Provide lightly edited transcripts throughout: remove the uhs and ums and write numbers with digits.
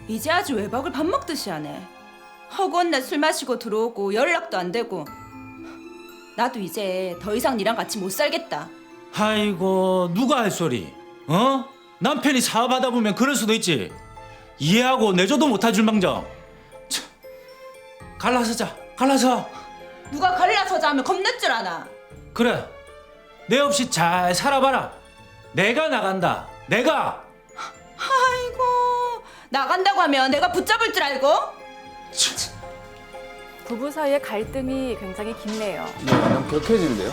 이제 아주 외박을 밥 먹듯이 하네. 허구한 술 마시고 들어오고 연락도 안 되고. 나도 이제 더 이상 니랑 같이 못 살겠다. 아이고 누가 할 소리? 어? 남편이 사업하다 보면 그럴 수도 있지. 이해하고 내줘도 못할 줄망정. 참. 갈라서자. 갈라서. 누가 갈라서자 하면 겁낼 줄 아나. 그래. 내 없이 잘 살아봐라. 내가 나간다. 내가. 아이고, 나간다고 하면 내가 붙잡을 줄 알고? 부부 사이의 갈등이 굉장히 깊네요. 네, 그냥 격해지는데요?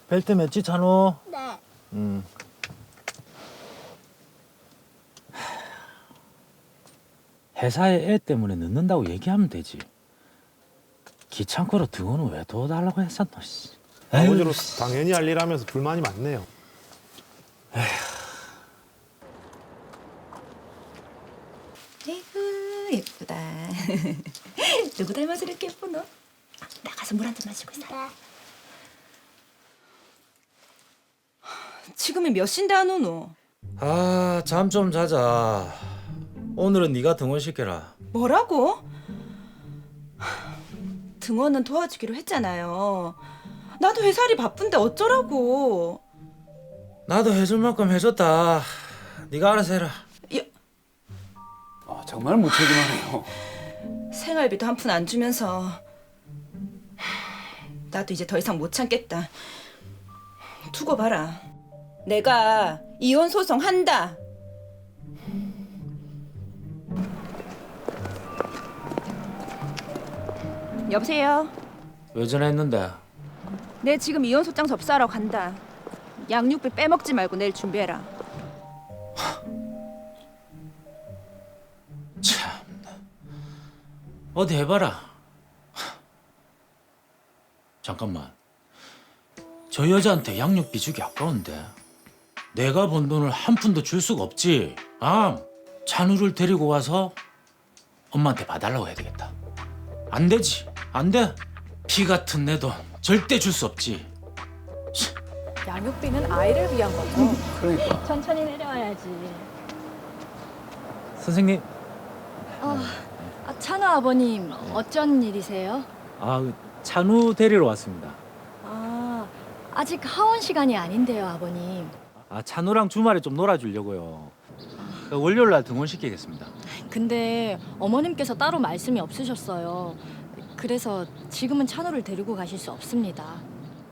벨트 맸지 찬호? 네. 회사에 애 때문에 늦는다고 얘기하면 되지. 귀찮고로 등원은 왜 도와달라고 했었노 씨. 아버지로서 당연히 할 일 하면서 불만이 많네요. 아이고, 예쁘다. 누구 닮아서 이렇게 예쁘노? 나가서 물 한 잔 마시고 있어. 네. 지금이 몇 시인데 안 오노? 아, 잠 좀 자자. 오늘은 네가 등원시켜라. 뭐라고? 등원은 도와주기로 했잖아요. 나도 회사 일이 바쁜데 어쩌라고. 나도 해줄 만큼 해줬다. 네가 알아서 해라. 아, 정말 무책임하네요. 생활비도 한 푼 안 주면서 나도 이제 더 이상 못 참겠다. 두고 봐라. 내가 이혼 소송 한다. 여보세요. 왜 전화했는데? 내 지금 이혼 소장 접수하러 간다. 양육비 빼먹지 말고 내일 준비해라. 참나. 어디 해봐라. 잠깐만. 저 여자한테 양육비 주기 아까운데 내가 번 돈을 한 푼도 줄 수가 없지. 찬우를 데리고 와서 엄마한테 봐달라고 해야 되겠다. 안 되지. 안 돼. 피 같은 내 돈 절대 줄 수 없지. 양육비는 아이를 위한 거죠. 그러니까. 천천히 내려와야지. 선생님. 찬우 아버님, 어쩐 일이세요? 찬우 데리러 왔습니다. 아직 하원 시간이 아닌데요, 아버님. 찬우랑 주말에 좀 놀아주려고요. 월요일 날 등원시키겠습니다. 근데 어머님께서 따로 말씀이 없으셨어요. 그래서 지금은 찬우를 데리고 가실 수 없습니다.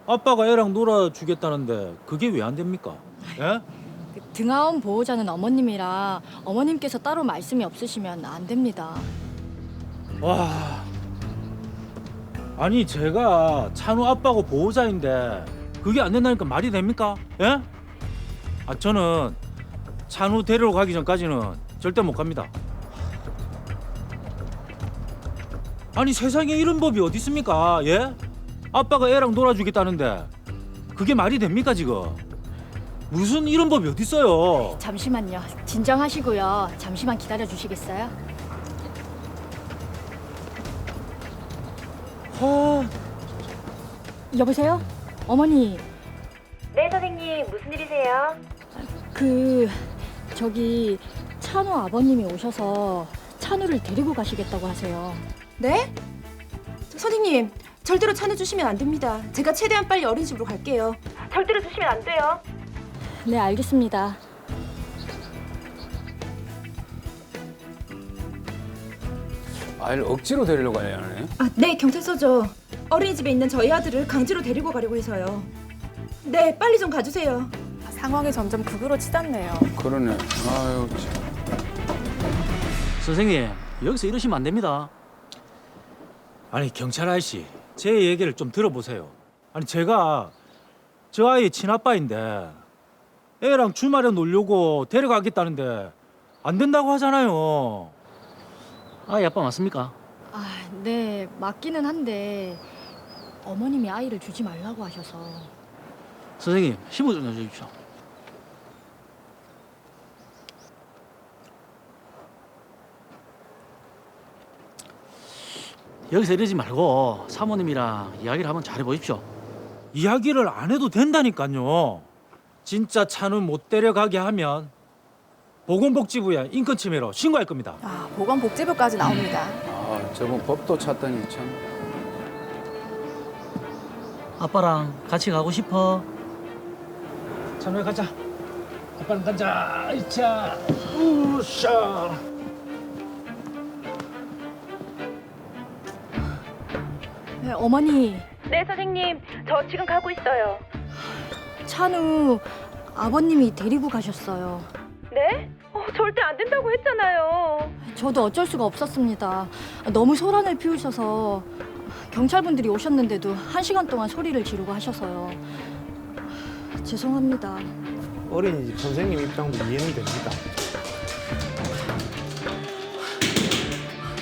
아빠가 애랑 놀아주겠다는데 그게 왜 안 됩니까? 예? 등하원 보호자는 어머님이라 어머님께서 따로 말씀이 없으시면 안 됩니다. 와. 아니 제가 찬우 아빠고 보호자인데 그게 안 된다니까 말이 됩니까? 예? 저는 찬우 데리러 가기 전까지는 절대 못 갑니다. 아니 세상에 이런 법이 어디 있습니까? 예? 아빠가 애랑 놀아주겠다는데 그게 말이 됩니까 지금? 무슨 이런 법이 어디 있어요? 잠시만요. 진정하시고요. 잠시만 기다려 주시겠어요? 아, 여보세요? 어머니. 네, 선생님. 무슨 일이세요? 저기 찬우 아버님이 오셔서 찬우를 데리고 가시겠다고 하세요. 네? 선생님, 절대로 찬해주시면 안 됩니다. 제가 최대한 빨리 어린이집으로 갈게요. 절대로 주시면 안 돼요. 네, 알겠습니다. 아이를 억지로 데리려고 해야 하네. 네, 경찰서죠. 어린이집에 있는 저희 아들을 강제로 데리고 가려고 해서요. 네, 빨리 좀 가주세요. 상황이 점점 극으로 치닫네요. 그러네. 아유, 참. 선생님 여기서 이러시면 안 됩니다. 아니 경찰 아저씨 제 얘기를 좀 들어보세요. 아니 제가 저 아이 친아빠인데 애랑 주말에 놀려고 데려가겠다는데 안 된다고 하잖아요. 아이 아빠 맞습니까? 네, 맞기는 한데 어머님이 아이를 주지 말라고 하셔서. 선생님 힘을 좀 내주십시오. 여기서 이러지 말고 사모님이랑 이야기를 한번 잘해보십시오. 이야기를 안 해도 된다니까요. 진짜 찬우 못 데려가게 하면 보건복지부에 인권침해로 신고할 겁니다. 아, 보건복지부까지 나옵니다. 아, 저분 법도 찾더니 참. 아빠랑 같이 가고 싶어. 찬우야 가자. 아빠랑 가자. 이차. 우샤. 네, 어머니, 네, 선생님. 저 지금 가고 있어요. 찬우 아버님이 데리고 가셨어요. 네? 절대 안 된다고 했잖아요. 저도 어쩔 수가 없었습니다. 너무 소란을 피우셔서 경찰분들이 오셨는데도 1시간 동안 소리를 지르고 하셔서요. 죄송합니다. 어린이집 선생님 입장도 이해는 됩니다.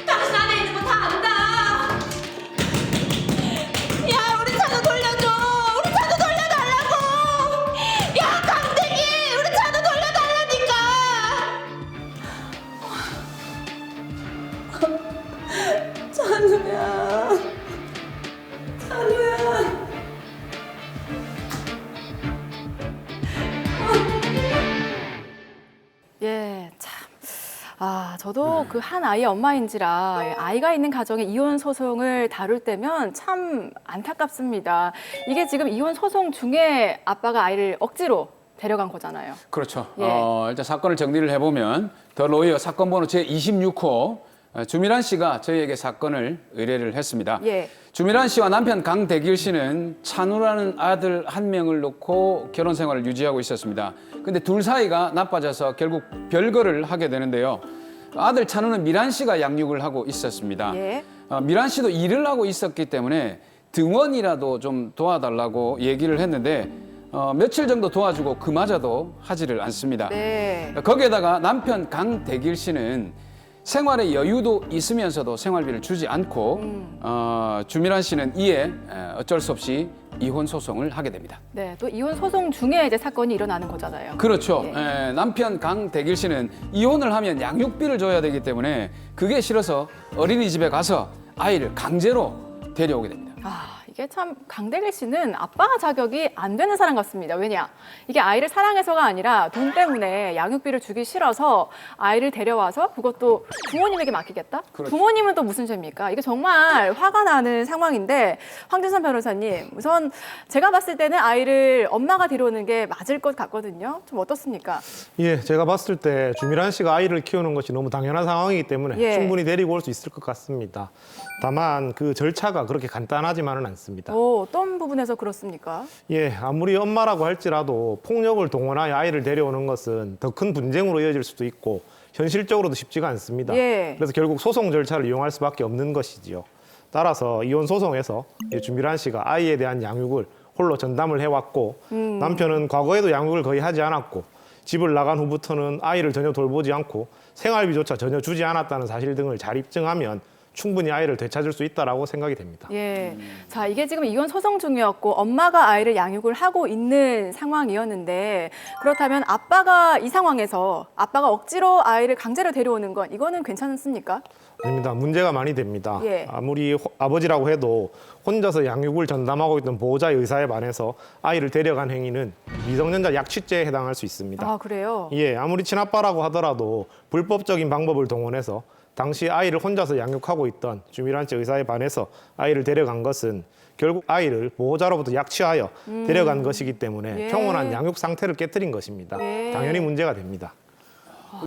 당신 안에 있는 거 다 안다. 야, 우리 차도 돌려줘. 우리 차도 돌려달라고. 야, 강대기, 우리 차도 돌려달라니까. 찬우야, 찬우야. 예, 참. 아, 저도 그 한 아이의 엄마인지라 아이가 있는 가정의 이혼 소송을 다룰 때면 참 안타깝습니다. 이게 지금 이혼 소송 중에 아빠가 아이를 억지로 데려간 거잖아요. 그렇죠. 예. 일단 사건을 정리를 해보면 더 로이어 사건 번호 제26호 주미란 씨가 저희에게 사건을 의뢰를 했습니다. 예. 주미란 씨와 남편 강대길 씨는 찬우라는 아들 한 명을 놓고 결혼 생활을 유지하고 있었습니다. 근데 둘 사이가 나빠져서 결국 별거를 하게 되는데요. 아들 찬우는 미란 씨가 양육을 하고 있었습니다. 예. 미란 씨도 일을 하고 있었기 때문에 등원이라도 좀 도와달라고 얘기를 했는데 며칠 정도 도와주고 그마저도 하지를 않습니다. 네. 거기에다가 남편 강대길 씨는 생활의 여유도 있으면서도 생활비를 주지 않고 주미란 씨는 이에 어쩔 수 없이 이혼 소송을 하게 됩니다. 네, 또 이혼 소송 중에 이제 사건이 일어나는 거잖아요. 그렇죠. 예. 남편 강대길 씨는 이혼을 하면 양육비를 줘야 되기 때문에 그게 싫어서 어린이집에 가서 아이를 강제로 데려오게 됩니다. 아, 이게 참 강대길 씨는 아빠 자격이 안 되는 사람 같습니다. 왜냐? 이게 아이를 사랑해서가 아니라 돈 때문에 양육비를 주기 싫어서 아이를 데려와서 그것도 부모님에게 맡기겠다? 그렇죠. 부모님은 또 무슨 죄입니까? 이게 정말 화가 나는 상황인데 황준선 변호사님, 우선 제가 봤을 때는 아이를 엄마가 데려오는 게 맞을 것 같거든요. 좀 어떻습니까? 예, 제가 봤을 때 주미란 씨가 아이를 키우는 것이 너무 당연한 상황이기 때문에 예. 충분히 데리고 올 수 있을 것 같습니다. 다만 그 절차가 그렇게 간단하지만은 않습니다. 어떤 부분에서 그렇습니까? 예, 아무리 엄마라고 할지라도 폭력을 동원하여 아이를 데려오는 것은 더 큰 분쟁으로 이어질 수도 있고 현실적으로도 쉽지가 않습니다. 예. 그래서 결국 소송 절차를 이용할 수밖에 없는 것이지요. 따라서 이혼 소송에서 주미란 씨가 아이에 대한 양육을 홀로 전담을 해왔고 남편은 과거에도 양육을 거의 하지 않았고 집을 나간 후부터는 아이를 전혀 돌보지 않고 생활비조차 전혀 주지 않았다는 사실 등을 잘 입증하면 충분히 아이를 되찾을 수 있다라고 생각이 됩니다. 예. 자, 이게 지금 이혼 소송 중이었고 엄마가 아이를 양육을 하고 있는 상황이었는데 그렇다면 아빠가 이 상황에서 아빠가 억지로 아이를 강제로 데려오는 건 이거는 괜찮습니까? 아닙니다. 문제가 많이 됩니다. 예. 아무리 아버지라고 해도 혼자서 양육을 전담하고 있던 보호자의 의사에 반해서 아이를 데려간 행위는 미성년자 약취죄에 해당할 수 있습니다. 아, 그래요? 예, 아무리 친아빠라고 하더라도 불법적인 방법을 동원해서 당시 아이를 혼자서 양육하고 있던 주미란 씨 의사에 반해서 아이를 데려간 것은 결국 아이를 보호자로부터 약취하여 데려간 것이기 때문에 예. 평온한 양육 상태를 깨뜨린 것입니다. 예. 당연히 문제가 됩니다.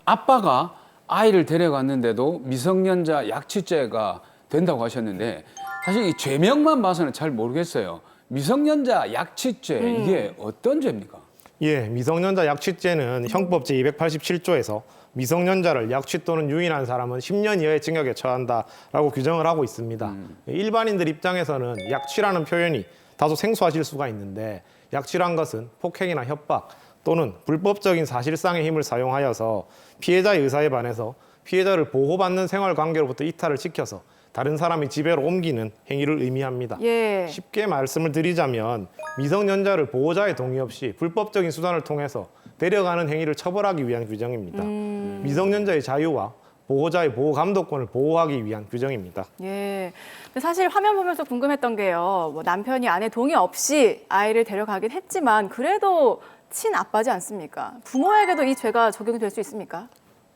아빠가 아이를 데려갔는데도 미성년자 약취죄가 된다고 하셨는데 사실 이 죄명만 봐서는 잘 모르겠어요. 미성년자 약취죄 이게 어떤 죄입니까? 예, 미성년자 약취죄는 형법 제287조에서 미성년자를 약취 또는 유인한 사람은 10년 이하의 징역에 처한다라고 규정을 하고 있습니다. 일반인들 입장에서는 약취라는 표현이 다소 생소하실 수가 있는데 약취란 것은 폭행이나 협박 또는 불법적인 사실상의 힘을 사용하여서 피해자의 의사에 반해서 피해자를 보호받는 생활관계로부터 이탈을 시켜서 다른 사람이 지배로 옮기는 행위를 의미합니다. 예. 쉽게 말씀을 드리자면 미성년자를 보호자의 동의 없이 불법적인 수단을 통해서 데려가는 행위를 처벌하기 위한 규정입니다. 미성년자의 자유와 보호자의 보호 감독권을 보호하기 위한 규정입니다. 예. 근데 사실 화면 보면서 궁금했던 게요. 뭐 남편이 아내 동의 없이 아이를 데려가긴 했지만 그래도 친아빠지 않습니까? 부모에게도 이 죄가 적용이 될 수 있습니까?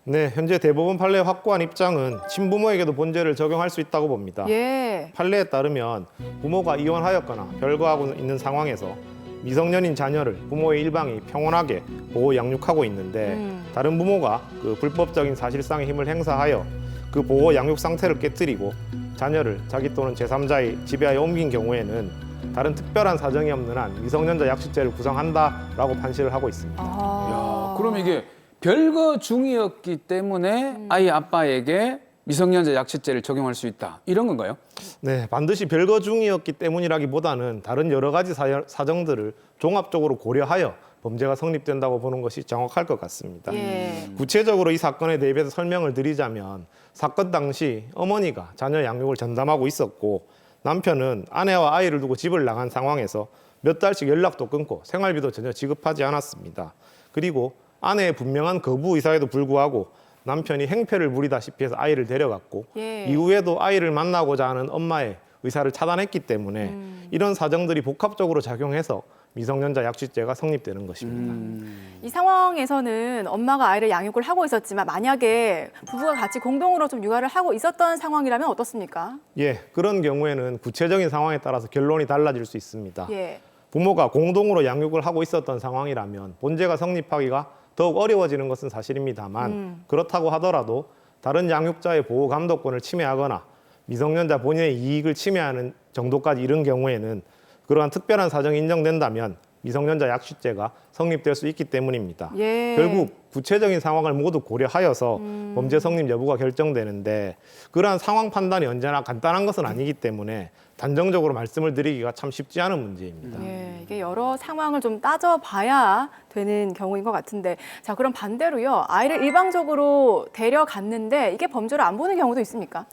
네, 현재 대법원 판례 확고한 입장은 친부모에게도 본죄를 적용할 수 있다고 봅니다. 예. 판례에 따르면 부모가 이혼하였거나 별거하고 있는 상황에서 미성년인 자녀를 부모의 일방이 평온하게 보호 양육하고 있는데 다른 부모가 그 불법적인 사실상의 힘을 행사하여 그 보호 양육 상태를 깨뜨리고 자녀를 자기 또는 제3자의 지배하에 옮긴 경우에는 다른 특별한 사정이 없는 한 미성년자 약식죄를 구성한다라고 판시를 하고 있습니다. 야, 그럼 이게 별거 중이었기 때문에 아이 아빠에게 미성년자 약식죄를 적용할 수 있다. 이런 건가요? 네, 반드시 별거 중이었기 때문이라기보다는 다른 여러 가지 사정들을 종합적으로 고려하여 범죄가 성립된다고 보는 것이 정확할 것 같습니다. 예. 구체적으로 이 사건에 대비해서 설명을 드리자면 사건 당시 어머니가 자녀 양육을 전담하고 있었고 남편은 아내와 아이를 두고 집을 나간 상황에서 몇 달씩 연락도 끊고 생활비도 전혀 지급하지 않았습니다. 그리고 아내의 분명한 거부 의사에도 불구하고 남편이 행패를 부리다시피 해서 아이를 데려갔고 예. 이후에도 아이를 만나고자 하는 엄마의 의사를 차단했기 때문에 이런 사정들이 복합적으로 작용해서 미성년자 약식죄가 성립되는 것입니다. 이 상황에서는 엄마가 아이를 양육을 하고 있었지만 만약에 부부가 같이 공동으로 좀 육아를 하고 있었던 상황이라면 어떻습니까? 예, 그런 경우에는 구체적인 상황에 따라서 결론이 달라질 수 있습니다. 예. 부모가 공동으로 양육을 하고 있었던 상황이라면 본죄가 성립하기가 더욱 어려워지는 것은 사실입니다만 그렇다고 하더라도 다른 양육자의 보호 감독권을 침해하거나 미성년자 본인의 이익을 침해하는 정도까지 이른 경우에는 그러한 특별한 사정이 인정된다면 미성년자 약식죄가 성립될 수 있기 때문입니다. 예. 결국 구체적인 상황을 모두 고려하여서 범죄 성립 여부가 결정되는데 그러한 상황 판단이 언제나 간단한 것은 아니기 때문에 단정적으로 말씀을 드리기가 참 쉽지 않은 문제입니다. 예, 이게 여러 상황을 좀 따져봐야 되는 경우인 것 같은데, 자 그럼 반대로요, 아이를 일방적으로 데려갔는데 이게 범죄로 안 보는 경우도 있습니까?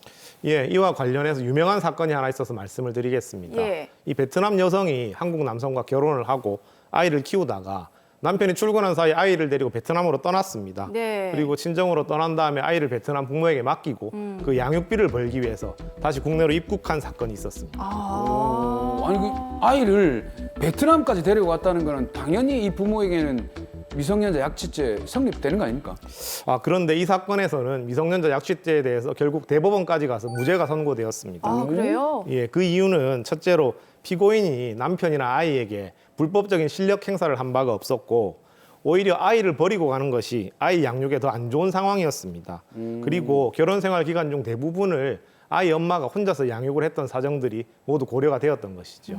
예, 이와 관련해서 유명한 사건이 하나 있어서 말씀을 드리겠습니다. 예. 이 베트남 여성이 한국 남성과 결혼을 하고 아이를 키우다가 남편이 출근한 사이 아이를 데리고 베트남으로 떠났습니다. 네. 그리고 친정으로 떠난 다음에 아이를 베트남 부모에게 맡기고 그 양육비를 벌기 위해서 다시 국내로 입국한 사건이 있었습니다. 아니 그 아이를 베트남까지 데리고 왔다는 거는 당연히 이 부모에게는 미성년자 약식죄 성립되는 거 아닙니까? 그런데 이 사건에서는 미성년자 약식죄에 대해서 결국 대법원까지 가서 무죄가 선고되었습니다. 아 그래요? 예, 그 이유는 첫째로 피고인이 남편이나 아이에게 불법적인 실력 행사를 한 바가 없었고 오히려 아이를 버리고 가는 것이 아이 양육에 더 안 좋은 상황이었습니다. 그리고 결혼 생활 기간 중 대부분을 아이 엄마가 혼자서 양육을 했던 사정들이 모두 고려가 되었던 것이죠.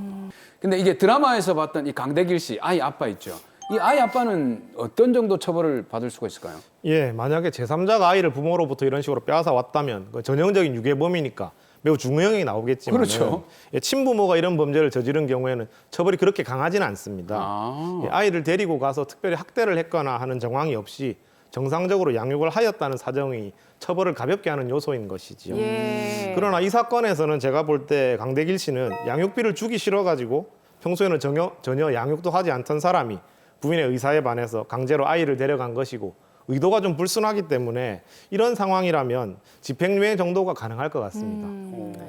근데 이게 드라마에서 봤던 이 강대길 씨 아이 아빠 있죠. 이 아이 아빠는 어떤 정도 처벌을 받을 수가 있을까요? 예, 만약에 제3자가 아이를 부모로부터 이런 식으로 빼앗아 왔다면 그 전형적인 유괴범이니까 매우 중형이 나오겠지만 그렇죠. 예, 친부모가 이런 범죄를 저지른 경우에는 처벌이 그렇게 강하지는 않습니다. 아. 예, 아이를 데리고 가서 특별히 학대를 했거나 하는 정황이 없이 정상적으로 양육을 하였다는 사정이 처벌을 가볍게 하는 요소인 것이지요. 예. 그러나 이 사건에서는 제가 볼 때 강대길 씨는 양육비를 주기 싫어가지고 평소에는 전혀 양육도 하지 않던 사람이 부인의 의사에 반해서 강제로 아이를 데려간 것이고 의도가 좀 불순하기 때문에 이런 상황이라면 집행유예 정도가 가능할 것 같습니다.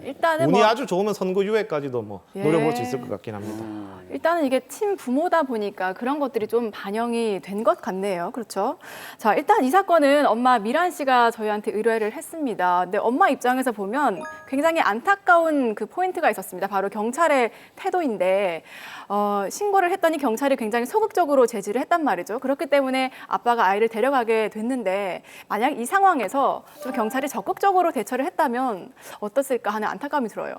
일단은 운이 뭐 아주 좋으면 선고유예까지도 뭐 예. 노려볼 수 있을 것 같긴 합니다. 일단은 이게 친부모다 보니까 그런 것들이 좀 반영이 된 것 같네요. 그렇죠? 자, 일단 이 사건은 엄마 미란 씨가 저희한테 의뢰를 했습니다. 근데 엄마 입장에서 보면 굉장히 안타까운 그 포인트가 있었습니다. 바로 경찰의 태도인데 신고를 했더니 경찰이 굉장히 소극적으로 제지를 했단 말이죠. 그렇기 때문에 아빠가 아이를 데려가게 됐는데 만약 이 상황에서 좀 경찰이 적극적으로 대처를 했다면 어떻을까 하는 안타까움이 들어요.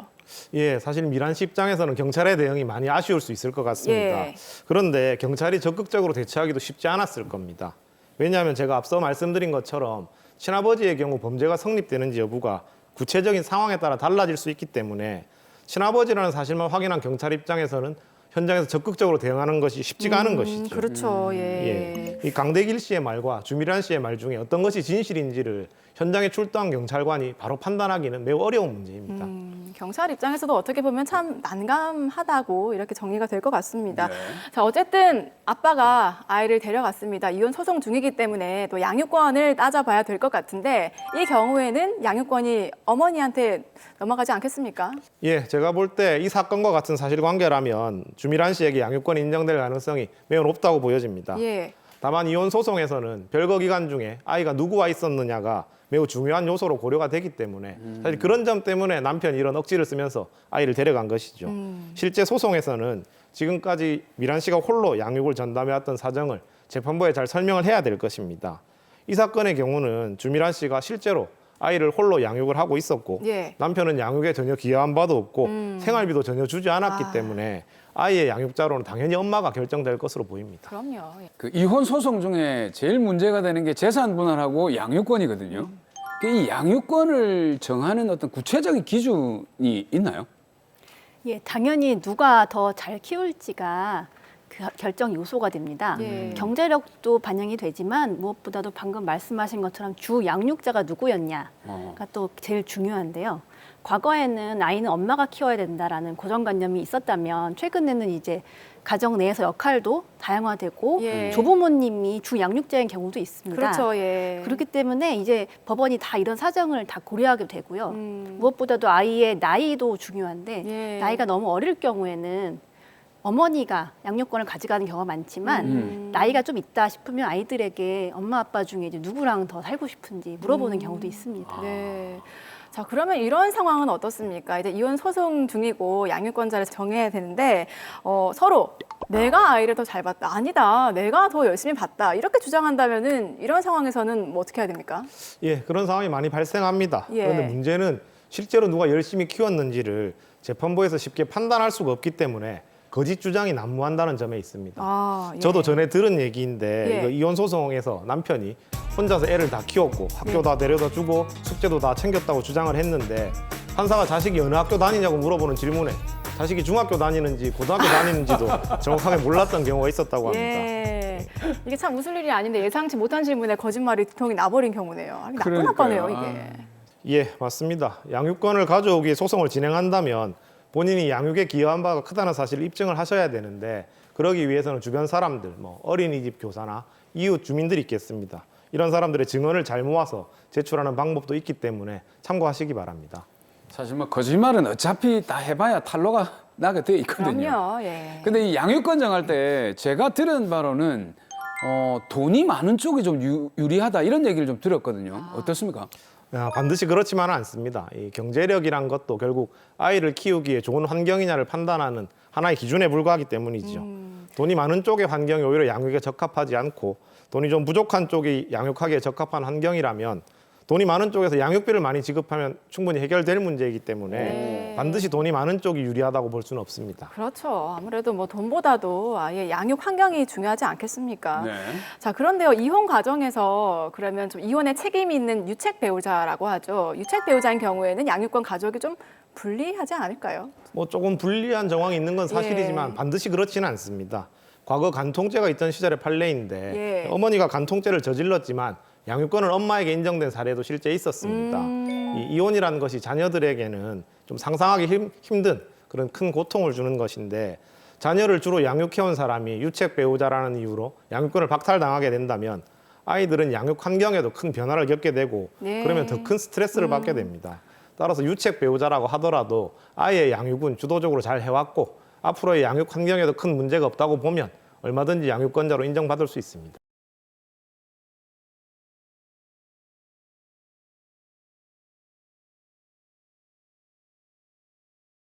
예, 사실 미란 씨 입장에서는 경찰의 대응이 많이 아쉬울 수 있을 것 같습니다. 예. 그런데 경찰이 적극적으로 대처하기도 쉽지 않았을 겁니다. 왜냐하면 제가 앞서 말씀드린 것처럼 친아버지의 경우 범죄가 성립되는지 여부가 구체적인 상황에 따라 달라질 수 있기 때문에 친아버지라는 사실만 확인한 경찰 입장에서는 현장에서 적극적으로 대응하는 것이 쉽지가 않은 것이죠. 그렇죠. 예. 이 강대길 씨의 말과 주미란 씨의 말 중에 어떤 것이 진실인지를 현장에 출동한 경찰관이 바로 판단하기는 매우 어려운 문제입니다. 경찰 입장에서도 어떻게 보면 참 난감하다고 이렇게 정리가 될 것 같습니다. 네. 자, 어쨌든 아빠가 아이를 데려갔습니다. 이혼 소송 중이기 때문에 또 양육권을 따져봐야 될 것 같은데 이 경우에는 양육권이 어머니한테 넘어가지 않겠습니까? 예, 제가 볼 때 이 사건과 같은 사실관계라면 주미란 씨에게 양육권이 인정될 가능성이 매우 높다고 보여집니다. 예. 다만 이혼 소송에서는 별거 기간 중에 아이가 누구와 있었느냐가 매우 중요한 요소로 고려가 되기 때문에 사실 그런 점 때문에 남편이 이런 억지를 쓰면서 아이를 데려간 것이죠. 실제 소송에서는 지금까지 미란 씨가 홀로 양육을 전담해왔던 사정을 재판부에 잘 설명을 해야 될 것입니다. 이 사건의 경우는 주미란 씨가 실제로 아이를 홀로 양육을 하고 있었고 예. 남편은 양육에 전혀 기여한 바도 없고 생활비도 전혀 주지 않았기 때문에 아이의 양육자로는 당연히 엄마가 결정될 것으로 보입니다. 그럼요. 예. 그 이혼 소송 중에 제일 문제가 되는 게 재산 분할하고 양육권이거든요. 이 양육권을 정하는 어떤 구체적인 기준이 있나요? 예, 당연히 누가 더 잘 키울지가 그 결정 요소가 됩니다. 예. 경제력도 반영이 되지만 무엇보다도 방금 말씀하신 것처럼 주 양육자가 누구였냐가 또 제일 중요한데요. 과거에는 아이는 엄마가 키워야 된다라는 고정관념이 있었다면 최근에는 이제 가정 내에서 역할도 다양화되고 예. 조부모님이 주 양육자인 경우도 있습니다. 그렇죠. 예. 그렇기 때문에 이제 법원이 다 이런 사정을 다 고려하게 되고요. 음. 무엇보다도 아이의 나이도 중요한데 예. 나이가 너무 어릴 경우에는 어머니가 양육권을 가져가는 경우가 많지만 나이가 좀 있다 싶으면 아이들에게 엄마 아빠 중에 이제 누구랑 더 살고 싶은지 물어보는 경우도 있습니다. 네. 자, 그러면 이런 상황은 어떻습니까? 이제 이혼 소송 중이고 양육권자를 정해야 되는데 서로 내가 아이를 더 잘 봤다. 아니다. 내가 더 열심히 봤다. 이렇게 주장한다면은 이런 상황에서는 뭐 어떻게 해야 됩니까? 예, 그런 상황이 많이 발생합니다. 예. 그런데 문제는 실제로 누가 열심히 키웠는지를 재판부에서 쉽게 판단할 수가 없기 때문에 거짓 주장이 난무한다는 점에 있습니다. 아, 예. 저도 전에 들은 얘기인데 예. 이거 이혼 소송에서 남편이 혼자서 애를 다 키웠고 학교 다 데려다 주고 숙제도 다 챙겼다고 주장을 했는데 판사가 자식이 어느 학교 다니냐고 물어보는 질문에 자식이 중학교 다니는지 고등학교 다니는지도 정확하게 몰랐던 경우가 있었다고 합니다. 예. 이게 참 웃을 일이 아닌데 예상치 못한 질문에 거짓말이 두통이 나버린 경우네요. 나쁜 그러니까요. 사건이에요, 이게. 예, 맞습니다. 양육권을 가져오기 위해 소송을 진행한다면 본인이 양육에 기여한 바가 크다는 사실을 입증을 하셔야 되는데 그러기 위해서는 주변 사람들, 뭐 어린이집 교사나 이웃 주민들이 있겠습니다. 이런 사람들의 증언을 잘 모아서 제출하는 방법도 있기 때문에 참고하시기 바랍니다. 사실 뭐 거짓말은 어차피 다 해봐야 탄로가 나게 돼 있거든요. 그럼요. 예. 근데 이 양육권 정할 때 제가 들은 바로는 돈이 많은 쪽이 좀 유리하다 이런 얘기를 좀 들었거든요. 어떻습니까? 반드시 그렇지만은 않습니다. 이 경제력이란 것도 결국 아이를 키우기에 좋은 환경이냐를 판단하는 하나의 기준에 불과하기 때문이죠. 돈이 많은 쪽의 환경이 오히려 양육에 적합하지 않고 돈이 좀 부족한 쪽이 양육하기에 적합한 환경이라면 돈이 많은 쪽에서 양육비를 많이 지급하면 충분히 해결될 문제이기 때문에 네. 반드시 돈이 많은 쪽이 유리하다고 볼 수는 없습니다. 그렇죠. 아무래도 뭐 돈보다도 아예 양육 환경이 중요하지 않겠습니까? 네. 자, 그런데요, 이혼 과정에서 그러면 좀 이혼에 책임이 있는 유책 배우자라고 하죠. 유책 배우자인 경우에는 양육권 가족이 좀 불리하지 않을까요? 뭐 조금 불리한 정황이 있는 건 사실이지만 예. 반드시 그렇지는 않습니다. 과거 간통죄가 있던 시절의 판례인데 예. 어머니가 간통죄를 저질렀지만 양육권을 엄마에게 인정된 사례도 실제 있었습니다. 이 이혼이라는 것이 자녀들에게는 좀 상상하기 힘든 그런 큰 고통을 주는 것인데 자녀를 주로 양육해온 사람이 유책 배우자라는 이유로 양육권을 박탈당하게 된다면 아이들은 양육 환경에도 큰 변화를 겪게 되고 네. 그러면 더 큰 스트레스를 받게 됩니다. 따라서 유책 배우자라고 하더라도 아이의 양육은 주도적으로 잘 해왔고 앞으로의 양육 환경에도 큰 문제가 없다고 보면 얼마든지 양육권자로 인정받을 수 있습니다.